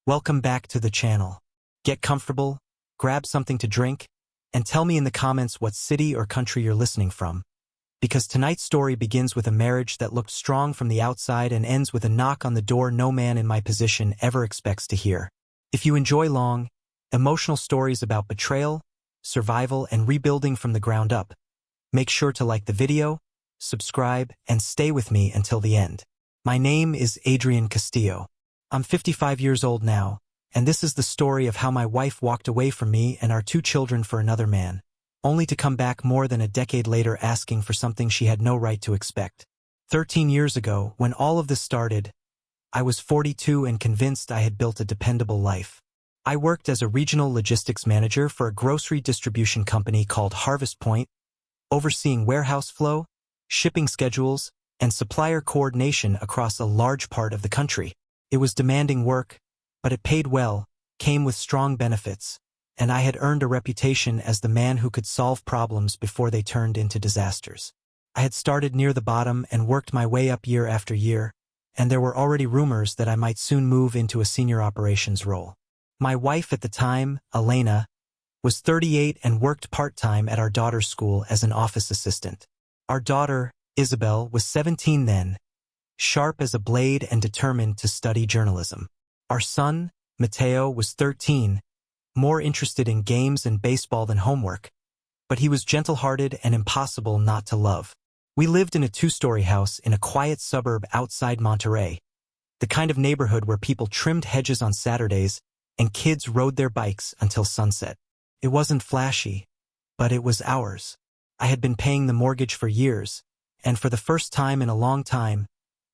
Welcome back to the channel. Get comfortable, grab something to drink, and tell me in the comments what city or country you're listening from. Because tonight's story begins with a marriage that looked strong from the outside and ends with a knock on the door no man in my position ever expects to hear. If you enjoy long, emotional stories about betrayal, survival, and rebuilding from the ground up, make sure to like the video, subscribe, and stay with me until the end. My name is Adrian Castillo. I'm 55 years old now, and this is the story of how my wife walked away from me and our 2 children for another man, only to come back more than a decade later asking for something she had no right to expect. 13 years ago, when all of this started, I was 42 and convinced I had built a dependable life. I worked as a regional logistics manager for a grocery distribution company called Harvest Point, overseeing warehouse flow, shipping schedules, and supplier coordination across a large part of the country. It was demanding work, but it paid well, came with strong benefits, and I had earned a reputation as the man who could solve problems before they turned into disasters. I had started near the bottom and worked my way up year after year, and there were already rumors that I might soon move into a senior operations role. My wife at the time, Elena, was 38 and worked part-time at our daughter's school as an office assistant. Our daughter, Isabel, was 17 then, sharp as a blade and determined to study journalism. Our son, Mateo, was 13, more interested in games and baseball than homework, but he was gentle-hearted and impossible not to love. We lived in a 2-story house in a quiet suburb outside Monterey, the kind of neighborhood where people trimmed hedges on Saturdays and kids rode their bikes until sunset. It wasn't flashy, but it was ours. I had been paying the mortgage for years, and for the first time in a long time,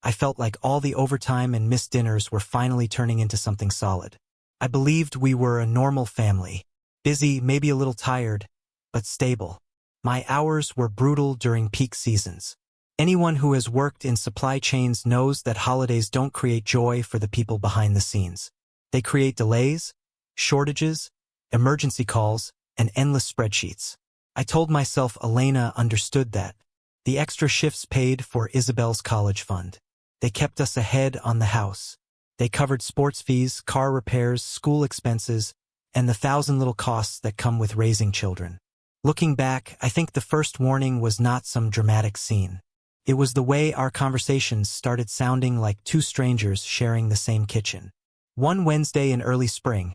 I felt like all the overtime and missed dinners were finally turning into something solid. I believed we were a normal family, busy, maybe a little tired, but stable. My hours were brutal during peak seasons. Anyone who has worked in supply chains knows that holidays don't create joy for the people behind the scenes. They create delays, shortages, emergency calls, and endless spreadsheets. I told myself Elena understood that. The extra shifts paid for Isabel's college fund. They kept us ahead on the house. They covered sports fees, car repairs, school expenses, and the 1,000 little costs that come with raising children. Looking back, I think the first warning was not some dramatic scene. It was the way our conversations started sounding like 2 strangers sharing the same kitchen. One Wednesday in early spring,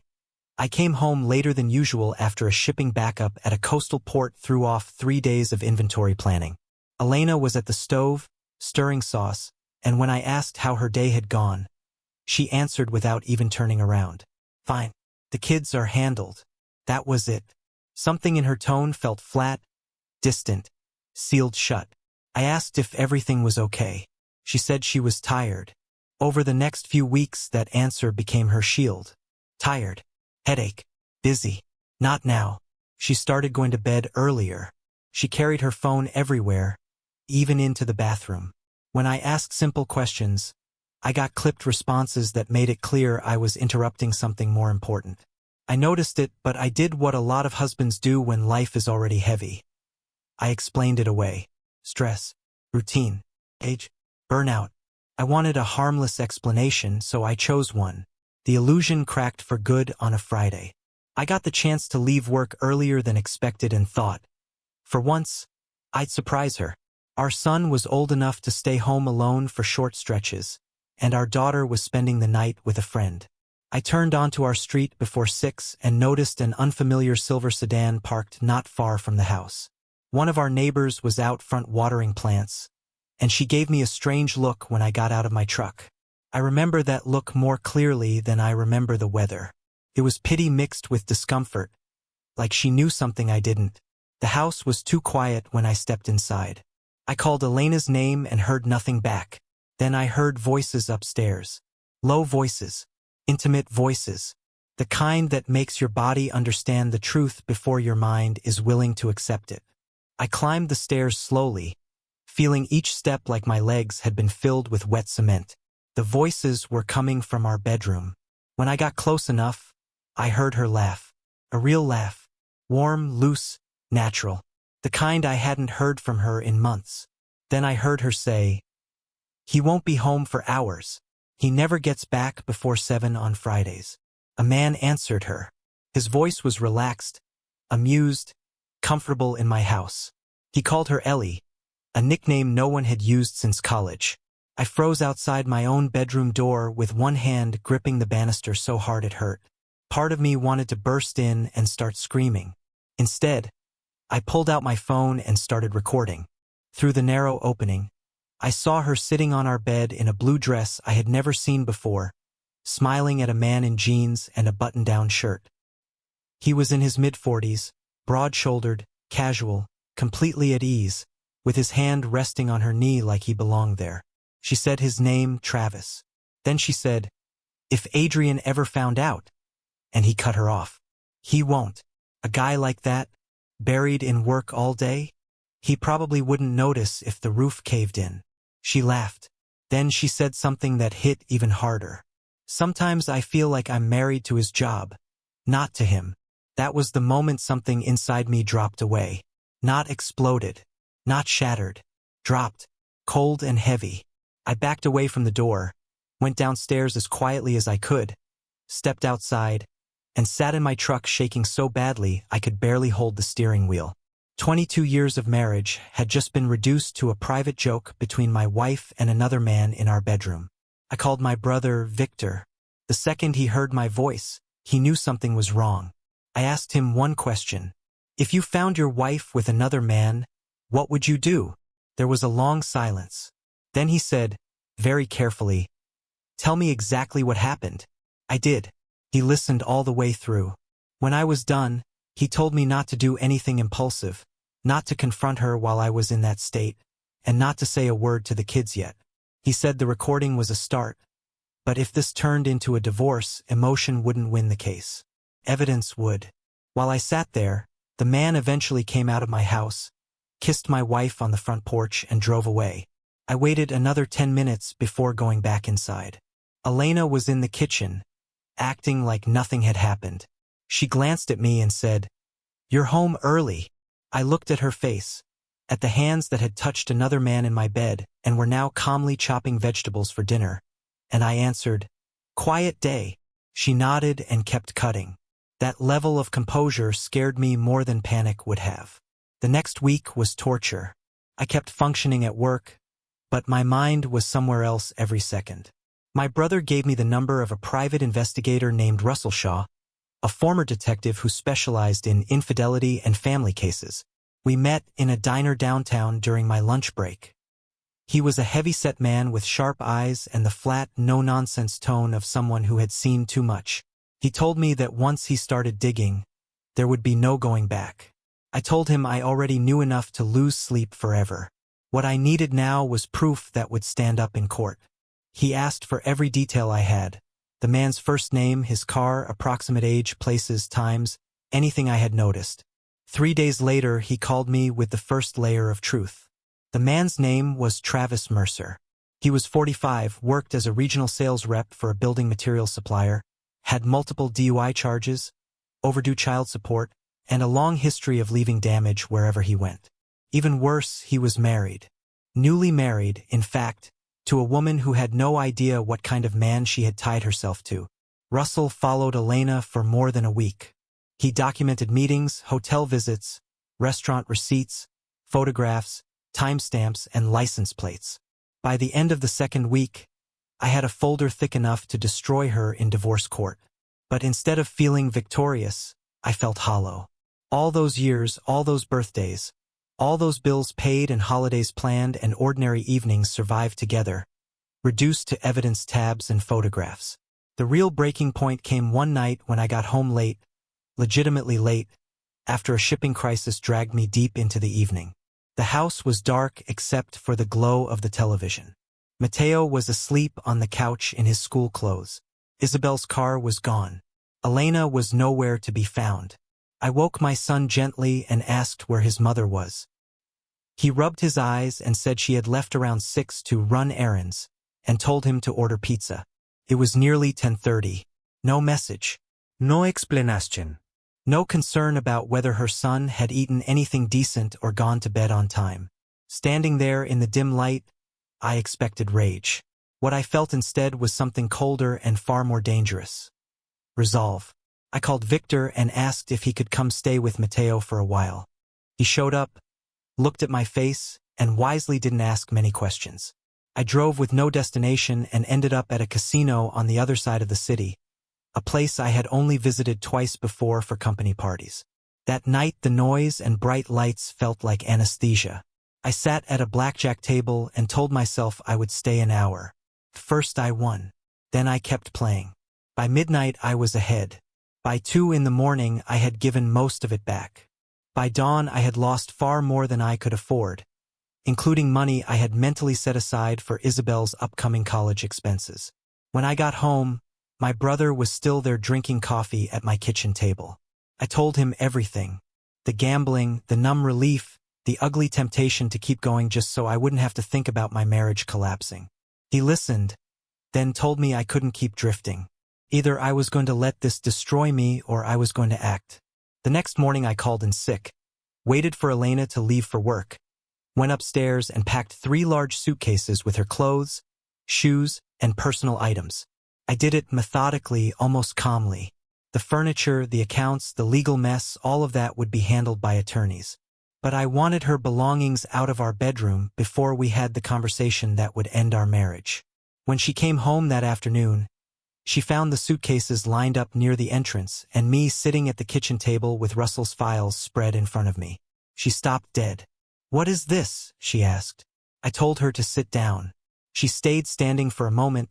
I came home later than usual after a shipping backup at a coastal port threw off 3 days of inventory planning. Elena was at the stove, stirring sauce, and when I asked how her day had gone, she answered without even turning around. "Fine. The kids are handled." That was it. Something in her tone felt flat, distant, sealed shut. I asked if everything was okay. She said she was tired. Over the next few weeks, that answer became her shield. Tired. Headache. Busy. Not now. She started going to bed earlier. She carried her phone everywhere, even into the bathroom. When I asked simple questions, I got clipped responses that made it clear I was interrupting something more important. I noticed it, but I did what a lot of husbands do when life is already heavy. I explained it away. Stress, routine, age, burnout. I wanted a harmless explanation, so I chose one. The illusion cracked for good on a Friday. I got the chance to leave work earlier than expected and thought, for once, I'd surprise her. Our son was old enough to stay home alone for short stretches, and our daughter was spending the night with a friend. I turned onto our street before 6 and noticed an unfamiliar silver sedan parked not far from the house. One of our neighbors was out front watering plants, and she gave me a strange look when I got out of my truck. I remember that look more clearly than I remember the weather. It was pity mixed with discomfort, like she knew something I didn't. The house was too quiet when I stepped inside. I called Elena's name and heard nothing back. Then I heard voices upstairs. Low voices. Intimate voices. The kind that makes your body understand the truth before your mind is willing to accept it. I climbed the stairs slowly, feeling each step like my legs had been filled with wet cement. The voices were coming from our bedroom. When I got close enough, I heard her laugh. A real laugh. Warm, loose, natural. The kind I hadn't heard from her in months. Then I heard her say, "He won't be home for hours. He never gets back before 7 on Fridays." A man answered her. His voice was relaxed, amused, comfortable in my house. He called her Ellie, a nickname no one had used since college. I froze outside my own bedroom door with one hand gripping the banister so hard it hurt. Part of me wanted to burst in and start screaming. Instead, I pulled out my phone and started recording. Through the narrow opening, I saw her sitting on our bed in a blue dress I had never seen before, smiling at a man in jeans and a button-down shirt. He was in his mid-40s, broad-shouldered, casual, completely at ease, with his hand resting on her knee like he belonged there. She said his name, Travis. Then she said, "If Adrian ever found out," and he cut her off. "He won't. A guy like that, buried in work all day? He probably wouldn't notice if the roof caved in." She laughed. Then she said something that hit even harder. "Sometimes I feel like I'm married to his job, not to him." That was the moment something inside me dropped away. Not exploded, not shattered, dropped, cold and heavy. I backed away from the door, went downstairs as quietly as I could, stepped outside, and sat in my truck shaking so badly I could barely hold the steering wheel. 22 years of marriage had just been reduced to a private joke between my wife and another man in our bedroom. I called my brother Victor. The second he heard my voice, he knew something was wrong. I asked him one question. "If you found your wife with another man, what would you do?" There was a long silence. Then he said, very carefully, "Tell me exactly what happened." I did. He listened all the way through. When I was done, he told me not to do anything impulsive, not to confront her while I was in that state, and not to say a word to the kids yet. He said the recording was a start, but if this turned into a divorce, emotion wouldn't win the case. Evidence would. While I sat there, the man eventually came out of my house, kissed my wife on the front porch, and drove away. I waited another 10 minutes before going back inside. Elena was in the kitchen, acting like nothing had happened. She glanced at me and said, "You're home early." I looked at her face, at the hands that had touched another man in my bed and were now calmly chopping vegetables for dinner, and I answered, "Quiet day." She nodded and kept cutting. That level of composure scared me more than panic would have. The next week was torture. I kept functioning at work, but my mind was somewhere else every second. My brother gave me the number of a private investigator named Russell Shaw, a former detective who specialized in infidelity and family cases. We met in a diner downtown during my lunch break. He was a heavy-set man with sharp eyes and the flat, no-nonsense tone of someone who had seen too much. He told me that once he started digging, there would be no going back. I told him I already knew enough to lose sleep forever. What I needed now was proof that would stand up in court. He asked for every detail I had. The man's first name, his car, approximate age, places, times, anything I had noticed. 3 days later, he called me with the first layer of truth. The man's name was Travis Mercer. He was 45, worked as a regional sales rep for a building materials supplier, had multiple DUI charges, overdue child support, and a long history of leaving damage wherever he went. Even worse, he was married. Newly married, in fact, to a woman who had no idea what kind of man she had tied herself to. Russell followed Elena for more than a week. He documented meetings, hotel visits, restaurant receipts, photographs, timestamps, and license plates. By the end of the second week, I had a folder thick enough to destroy her in divorce court. But instead of feeling victorious, I felt hollow. All those years, all those birthdays, all those bills paid and holidays planned and ordinary evenings survived together, reduced to evidence tabs and photographs. The real breaking point came one night when I got home late, legitimately late, after a shipping crisis dragged me deep into the evening. The house was dark except for the glow of the television. Mateo was asleep on the couch in his school clothes. Isabel's car was gone. Elena was nowhere to be found. I woke my son gently and asked where his mother was. He rubbed his eyes and said she had left around 6 to run errands, and told him to order pizza. It was nearly 10:30. No message. No explanation. No concern about whether her son had eaten anything decent or gone to bed on time. Standing there in the dim light, I expected rage. What I felt instead was something colder and far more dangerous. resolve. I called Victor and asked if he could come stay with Mateo for a while. He showed up, looked at my face, and wisely didn't ask many questions. I drove with no destination and ended up at a casino on the other side of the city, a place I had only visited twice before for company parties. That night the noise and bright lights felt like anesthesia. I sat at a blackjack table and told myself I would stay an hour. First I won. Then I kept playing. By midnight I was ahead. By 2 in the morning I had given most of it back. By dawn I had lost far more than I could afford, including money I had mentally set aside for Isabel's upcoming college expenses. When I got home, my brother was still there drinking coffee at my kitchen table. I told him everything. The gambling, the numb relief, the ugly temptation to keep going just so I wouldn't have to think about my marriage collapsing. He listened, then told me I couldn't keep drifting. Either I was going to let this destroy me or I was going to act. The next morning I called in sick, waited for Elena to leave for work, went upstairs and packed 3 large suitcases with her clothes, shoes, and personal items. I did it methodically, almost calmly. The furniture, the accounts, the legal mess, all of that would be handled by attorneys. But I wanted her belongings out of our bedroom before we had the conversation that would end our marriage. When she came home that afternoon, she found the suitcases lined up near the entrance and me sitting at the kitchen table with Russell's files spread in front of me. She stopped dead. "What is this?" she asked. I told her to sit down. She stayed standing for a moment,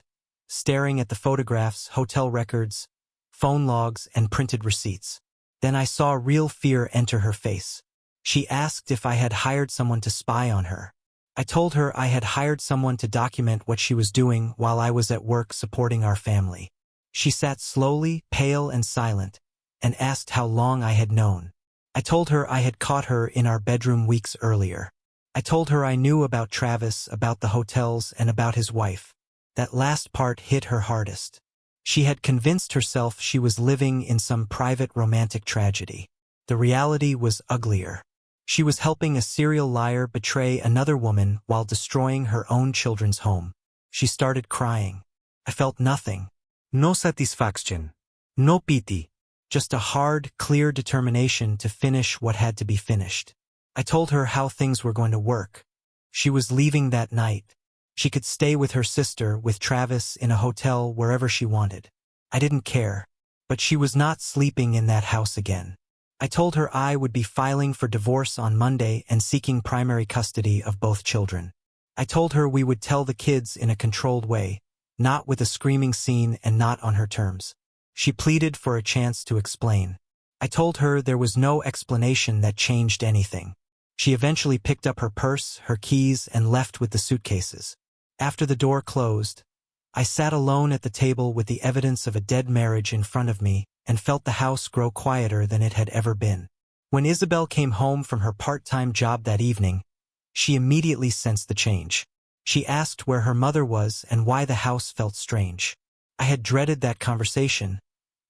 staring at the photographs, hotel records, phone logs, and printed receipts. Then I saw real fear enter her face. She asked if I had hired someone to spy on her. I told her I had hired someone to document what she was doing while I was at work supporting our family. She sat slowly, pale and silent, and asked how long I had known. I told her I had caught her in our bedroom weeks earlier. I told her I knew about Travis, about the hotels, and about his wife. That last part hit her hardest. She had convinced herself she was living in some private romantic tragedy. The reality was uglier. She was helping a serial liar betray another woman while destroying her own children's home. She started crying. I felt nothing. No satisfaction. No pity. Just a hard, clear determination to finish what had to be finished. I told her how things were going to work. She was leaving that night. She could stay with her sister, with Travis, in a hotel, wherever she wanted. I didn't care. But she was not sleeping in that house again. I told her I would be filing for divorce on Monday and seeking primary custody of both children. I told her we would tell the kids in a controlled way, not with a screaming scene and not on her terms. She pleaded for a chance to explain. I told her there was no explanation that changed anything. She eventually picked up her purse, her keys, and left with the suitcases. After the door closed, I sat alone at the table with the evidence of a dead marriage in front of me and felt the house grow quieter than it had ever been. When Isabel came home from her part-time job that evening, she immediately sensed the change. She asked where her mother was and why the house felt strange. I had dreaded that conversation,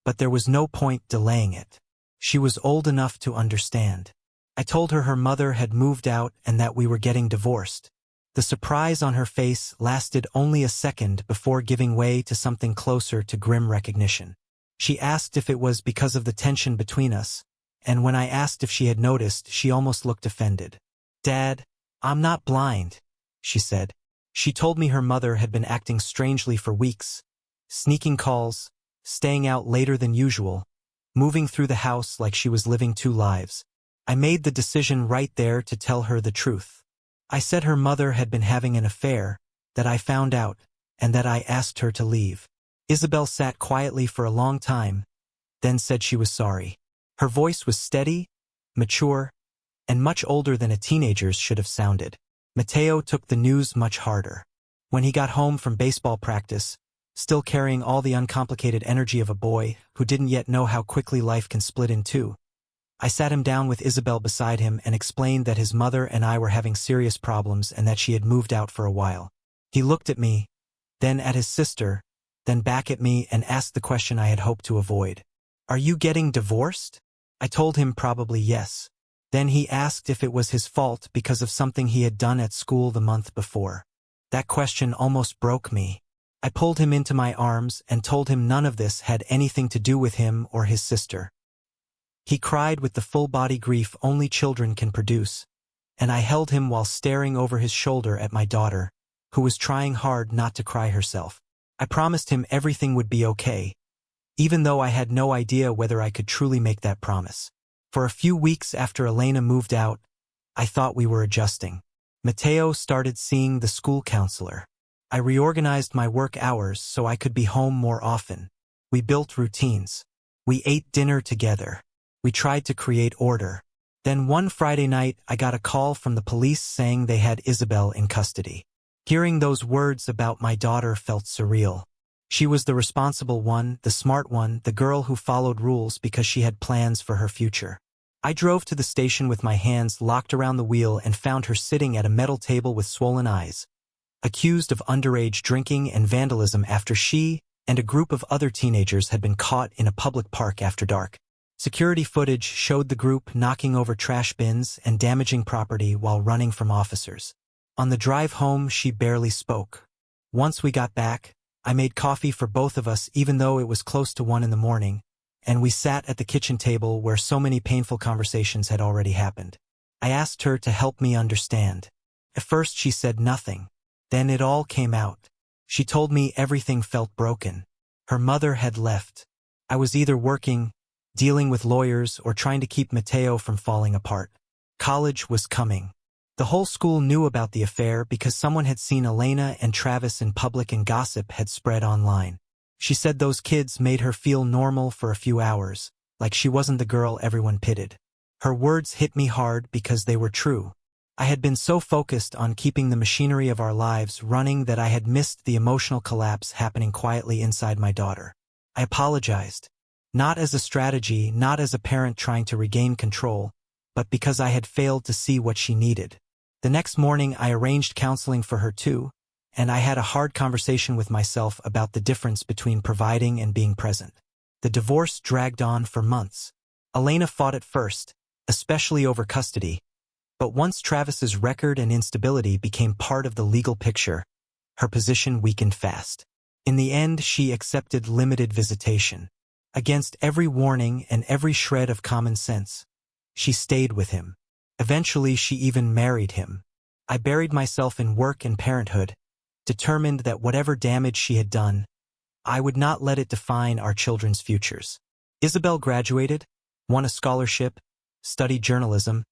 but there was no point delaying it. She was old enough to understand. I told her her mother had moved out and that we were getting divorced. The surprise on her face lasted only a second before giving way to something closer to grim recognition. She asked if it was because of the tension between us, and when I asked if she had noticed, she almost looked offended. "Dad, I'm not blind," she said. She told me her mother had been acting strangely for weeks, sneaking calls, staying out later than usual, moving through the house like she was living 2 lives. I made the decision right there to tell her the truth. I said her mother had been having an affair, that I found out, and that I asked her to leave. Isabel sat quietly for a long time, then said she was sorry. Her voice was steady, mature, and much older than a teenager's should have sounded. Mateo took the news much harder. When he got home from baseball practice, still carrying all the uncomplicated energy of a boy who didn't yet know how quickly life can split in 2, I sat him down with Isabel beside him and explained that his mother and I were having serious problems and that she had moved out for a while. He looked at me, then at his sister, then back at me and asked the question I had hoped to avoid. "Are you getting divorced?" I told him probably yes. Then he asked if it was his fault because of something he had done at school the month before. That question almost broke me. I pulled him into my arms and told him none of this had anything to do with him or his sister. He cried with the full-body grief only children can produce, and I held him while staring over his shoulder at my daughter, who was trying hard not to cry herself. I promised him everything would be okay, even though I had no idea whether I could truly make that promise. For a few weeks after Elena moved out, I thought we were adjusting. Matteo started seeing the school counselor. I reorganized my work hours so I could be home more often. We built routines. We ate dinner together. We tried to create order. Then one Friday night, I got a call from the police saying they had Isabel in custody. Hearing those words about my daughter felt surreal. She was the responsible one, the smart one, the girl who followed rules because she had plans for her future. I drove to the station with my hands locked around the wheel and found her sitting at a metal table with swollen eyes, accused of underage drinking and vandalism after she and a group of other teenagers had been caught in a public park after dark. Security footage showed the group knocking over trash bins and damaging property while running from officers. On the drive home, she barely spoke. Once we got back, I made coffee for both of us even though it was close to 1 a.m, and we sat at the kitchen table where so many painful conversations had already happened. I asked her to help me understand. At first she said nothing. Then it all came out. She told me everything felt broken. Her mother had left. I was either working, dealing with lawyers, or trying to keep Matteo from falling apart. College was coming. The whole school knew about the affair because someone had seen Elena and Travis in public and gossip had spread online. She said those kids made her feel normal for a few hours, like she wasn't the girl everyone pitied. Her words hit me hard because they were true. I had been so focused on keeping the machinery of our lives running that I had missed the emotional collapse happening quietly inside my daughter. I apologized. Not as a strategy, not as a parent trying to regain control, but because I had failed to see what she needed. The next morning I arranged counseling for her too, and I had a hard conversation with myself about the difference between providing and being present. The divorce dragged on for months. Elena fought at first, especially over custody, but once Travis's record and instability became part of the legal picture, her position weakened fast. In the end, she accepted limited visitation. Against every warning and every shred of common sense, she stayed with him. Eventually, she even married him. I buried myself in work and parenthood, determined that whatever damage she had done, I would not let it define our children's futures. Isabel graduated, won a scholarship, studied journalism,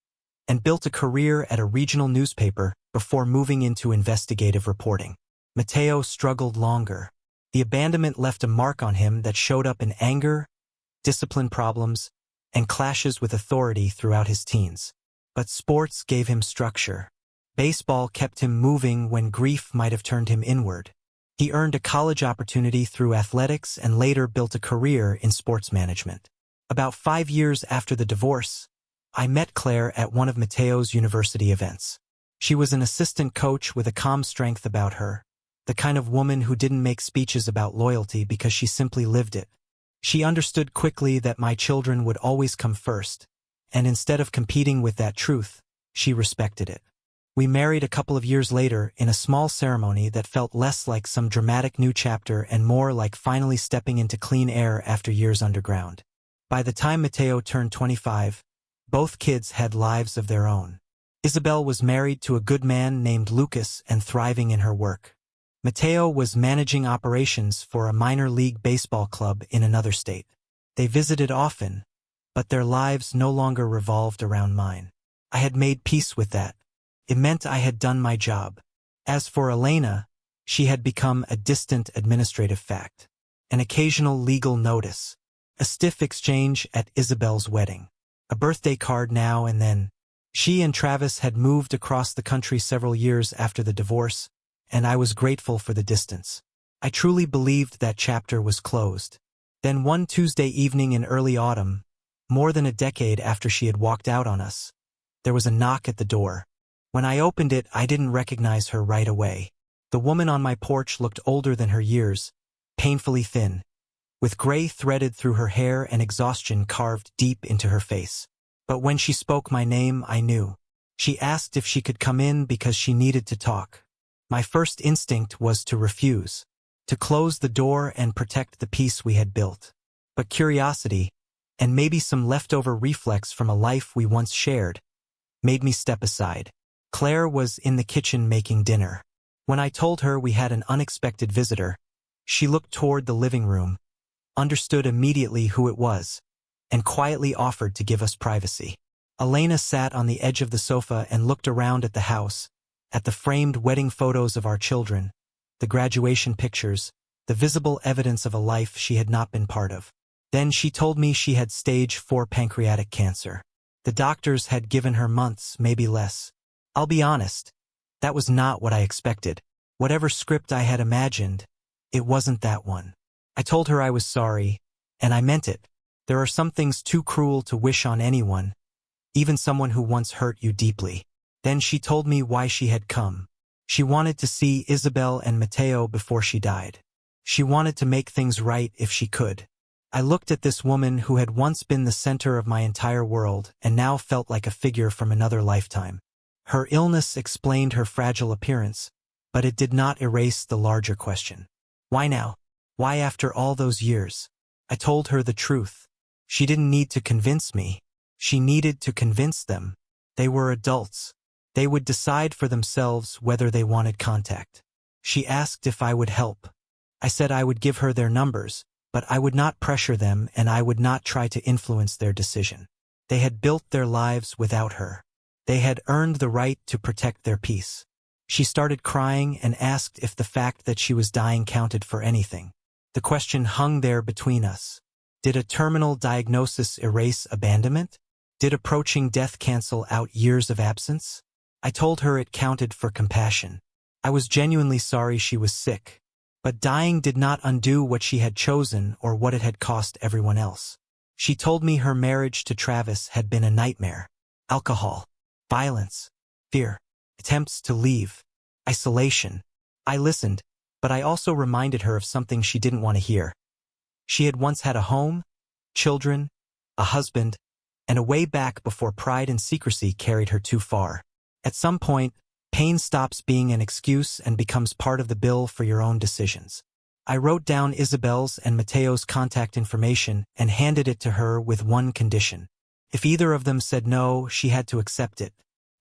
and built a career at a regional newspaper before moving into investigative reporting. Matteo struggled longer. The abandonment left a mark on him that showed up in anger, discipline problems, and clashes with authority throughout his teens. But sports gave him structure. Baseball kept him moving when grief might have turned him inward. He earned a college opportunity through athletics and later built a career in sports management. About 5 years after the divorce, I met Claire at one of Matteo's university events. She was an assistant coach with a calm strength about her, the kind of woman who didn't make speeches about loyalty because she simply lived it. She understood quickly that my children would always come first, and instead of competing with that truth, she respected it. We married a couple of years later in a small ceremony that felt less like some dramatic new chapter and more like finally stepping into clean air after years underground. By the time Matteo turned 25, both kids had lives of their own. Isabel was married to a good man named Lucas and thriving in her work. Matteo was managing operations for a minor league baseball club in another state. They visited often, but their lives no longer revolved around mine. I had made peace with that. It meant I had done my job. As for Elena, she had become a distant administrative fact. An occasional legal notice. A stiff exchange at Isabel's wedding. A birthday card now and then. She and Travis had moved across the country several years after the divorce, and I was grateful for the distance. I truly believed that chapter was closed. Then one Tuesday evening in early autumn, more than a decade after she had walked out on us, there was a knock at the door. When I opened it, I didn't recognize her right away. The woman on my porch looked older than her years, painfully thin, with gray threaded through her hair and exhaustion carved deep into her face. But when she spoke my name, I knew. She asked if she could come in because she needed to talk. My first instinct was to refuse. to close the door and protect the peace we had built. But curiosity, and maybe some leftover reflex from a life we once shared, made me step aside. Claire was in the kitchen making dinner. When I told her we had an unexpected visitor, she looked toward the living room, understood immediately who it was, and quietly offered to give us privacy. Elena sat on the edge of the sofa and looked around at the house, at the framed wedding photos of our children, the graduation pictures, the visible evidence of a life she had not been part of. Then she told me she had stage 4 pancreatic cancer. The doctors had given her months, maybe less. I'll be honest, that was not what I expected. Whatever script I had imagined, it wasn't that one. I told her I was sorry, and I meant it. There are some things too cruel to wish on anyone, even someone who once hurt you deeply. Then she told me why she had come. She wanted to see Isabel and Matteo before she died. She wanted to make things right if she could. I looked at this woman who had once been the center of my entire world and now felt like a figure from another lifetime. Her illness explained her fragile appearance, but it did not erase the larger question. Why now? Why after all those years? I told her the truth. She didn't need to convince me. She needed to convince them. They were adults. They would decide for themselves whether they wanted contact. She asked if I would help. I said I would give her their numbers, but I would not pressure them and I would not try to influence their decision. They had built their lives without her. They had earned the right to protect their peace. She started crying and asked if the fact that she was dying counted for anything. The question hung there between us. Did a terminal diagnosis erase abandonment? Did approaching death cancel out years of absence? I told her it counted for compassion. I was genuinely sorry she was sick. But dying did not undo what she had chosen or what it had cost everyone else. She told me her marriage to Travis had been a nightmare. Alcohol, violence, fear, attempts to leave, isolation. I listened, but I also reminded her of something she didn't want to hear. She had once had a home, children, a husband, and a way back before pride and secrecy carried her too far. At some point, pain stops being an excuse and becomes part of the bill for your own decisions. I wrote down Isabel's and Matteo's contact information and handed it to her with one condition. If either of them said no, she had to accept it.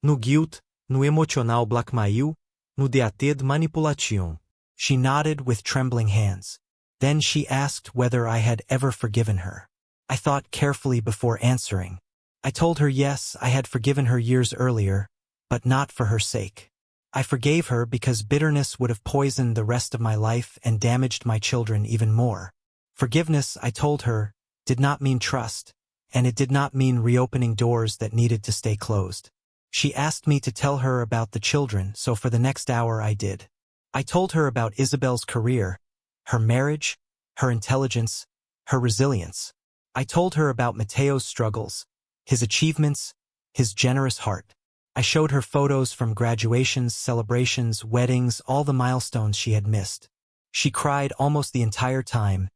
No guilt, no emotional blackmail, no deated manipulation. She nodded with trembling hands. Then she asked whether I had ever forgiven her. I thought carefully before answering. I told her yes, I had forgiven her years earlier, but not for her sake. I forgave her because bitterness would have poisoned the rest of my life and damaged my children even more. Forgiveness, I told her, did not mean trust, and it did not mean reopening doors that needed to stay closed. She asked me to tell her about the children, so for the next hour I did. I told her about Isabel's career, her marriage, her intelligence, her resilience. I told her about Matteo's struggles, his achievements, his generous heart. I showed her photos from graduations, celebrations, weddings, all the milestones she had missed. She cried almost the entire time,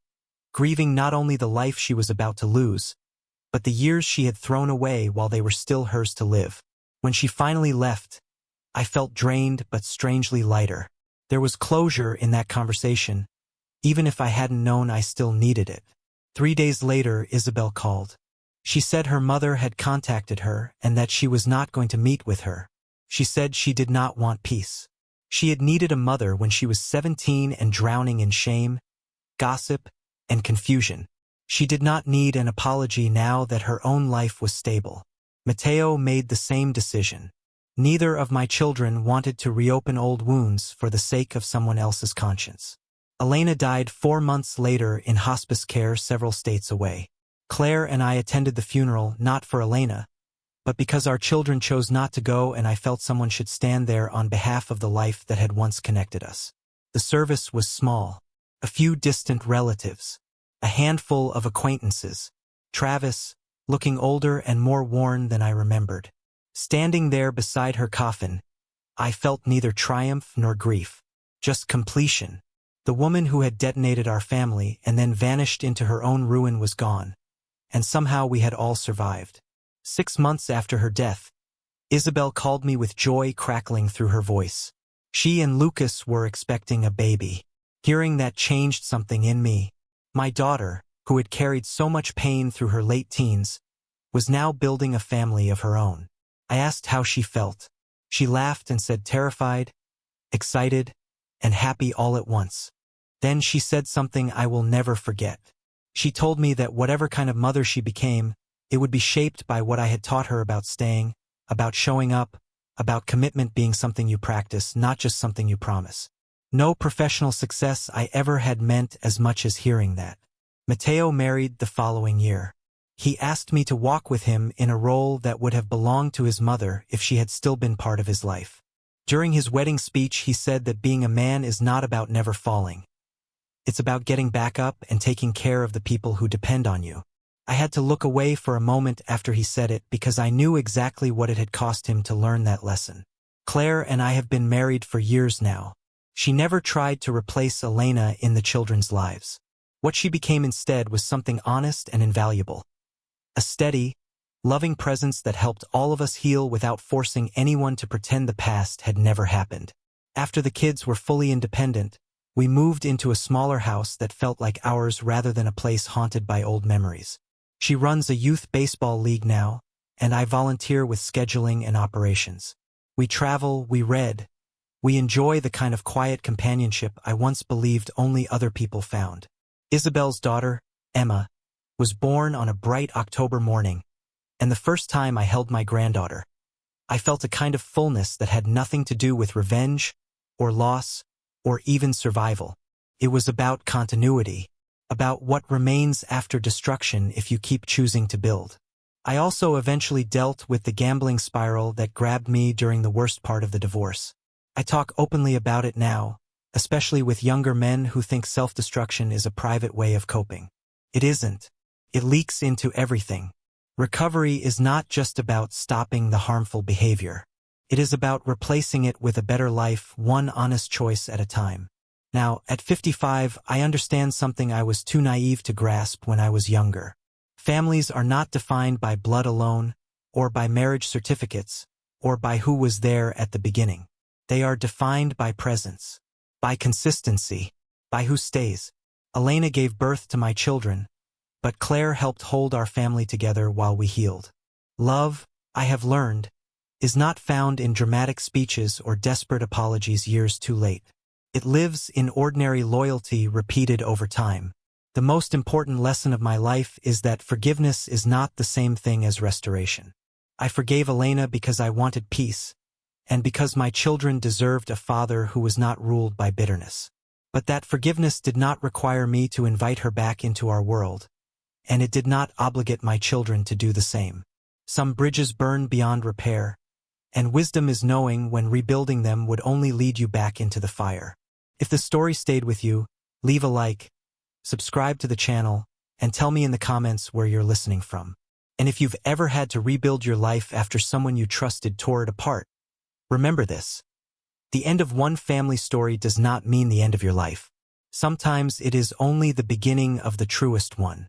grieving not only the life she was about to lose, but the years she had thrown away while they were still hers to live. When she finally left, I felt drained but strangely lighter. There was closure in that conversation, even if I hadn't known I still needed it. 3 days later, Isabel called. She said her mother had contacted her and that she was not going to meet with her. She said she did not want peace. She had needed a mother when she was 17 and drowning in shame, gossip, and confusion. She did not need an apology now that her own life was stable. Matteo made the same decision. Neither of my children wanted to reopen old wounds for the sake of someone else's conscience. Elena died 4 months later in hospice care several states away. Claire and I attended the funeral not for Elena, but because our children chose not to go and I felt someone should stand there on behalf of the life that had once connected us. The service was small. A few distant relatives. A handful of acquaintances. Travis, looking older and more worn than I remembered. Standing there beside her coffin, I felt neither triumph nor grief, just completion. The woman who had detonated our family and then vanished into her own ruin was gone. And somehow we had all survived. 6 months after her death, Isabel called me with joy crackling through her voice. She and Lucas were expecting a baby. Hearing that changed something in me. My daughter, who had carried so much pain through her late teens, was now building a family of her own. I asked how she felt. She laughed and said terrified, excited, and happy all at once. Then she said something I will never forget. She told me that whatever kind of mother she became, it would be shaped by what I had taught her about staying, about showing up, about commitment being something you practice, not just something you promise. No professional success I ever had meant as much as hearing that. Matteo married the following year. He asked me to walk with him in a role that would have belonged to his mother if she had still been part of his life. During his wedding speech, he said that being a man is not about never falling. It's about getting back up and taking care of the people who depend on you. I had to look away for a moment after he said it because I knew exactly what it had cost him to learn that lesson. Claire and I have been married for years now. She never tried to replace Elena in the children's lives. What she became instead was something honest and invaluable. A steady, loving presence that helped all of us heal without forcing anyone to pretend the past had never happened. After the kids were fully independent, we moved into a smaller house that felt like ours rather than a place haunted by old memories. She runs a youth baseball league now, and I volunteer with scheduling and operations. We travel, we read. We enjoy the kind of quiet companionship I once believed only other people found. Isabel's daughter, Emma, was born on a bright October morning, and the first time I held my granddaughter, I felt a kind of fullness that had nothing to do with revenge, or loss, or even survival. It was about continuity, about what remains after destruction if you keep choosing to build. I also eventually dealt with the gambling spiral that grabbed me during the worst part of the divorce. I talk openly about it now, especially with younger men who think self-destruction is a private way of coping. It isn't. It leaks into everything. Recovery is not just about stopping the harmful behavior. It is about replacing it with a better life, one honest choice at a time. Now, at 55, I understand something I was too naive to grasp when I was younger. Families are not defined by blood alone, or by marriage certificates, or by who was there at the beginning. They are defined by presence, by consistency, by who stays. Elena gave birth to my children, but Claire helped hold our family together while we healed. Love, I have learned, is not found in dramatic speeches or desperate apologies years too late. It lives in ordinary loyalty repeated over time. The most important lesson of my life is that forgiveness is not the same thing as restoration. I forgave Elena because I wanted peace, and because my children deserved a father who was not ruled by bitterness. But that forgiveness did not require me to invite her back into our world, and it did not obligate my children to do the same. Some bridges burn beyond repair, and wisdom is knowing when rebuilding them would only lead you back into the fire. If the story stayed with you, leave a like, subscribe to the channel, and tell me in the comments where you're listening from. And if you've ever had to rebuild your life after someone you trusted tore it apart, remember this. The end of one family story does not mean the end of your life. Sometimes it is only the beginning of the truest one.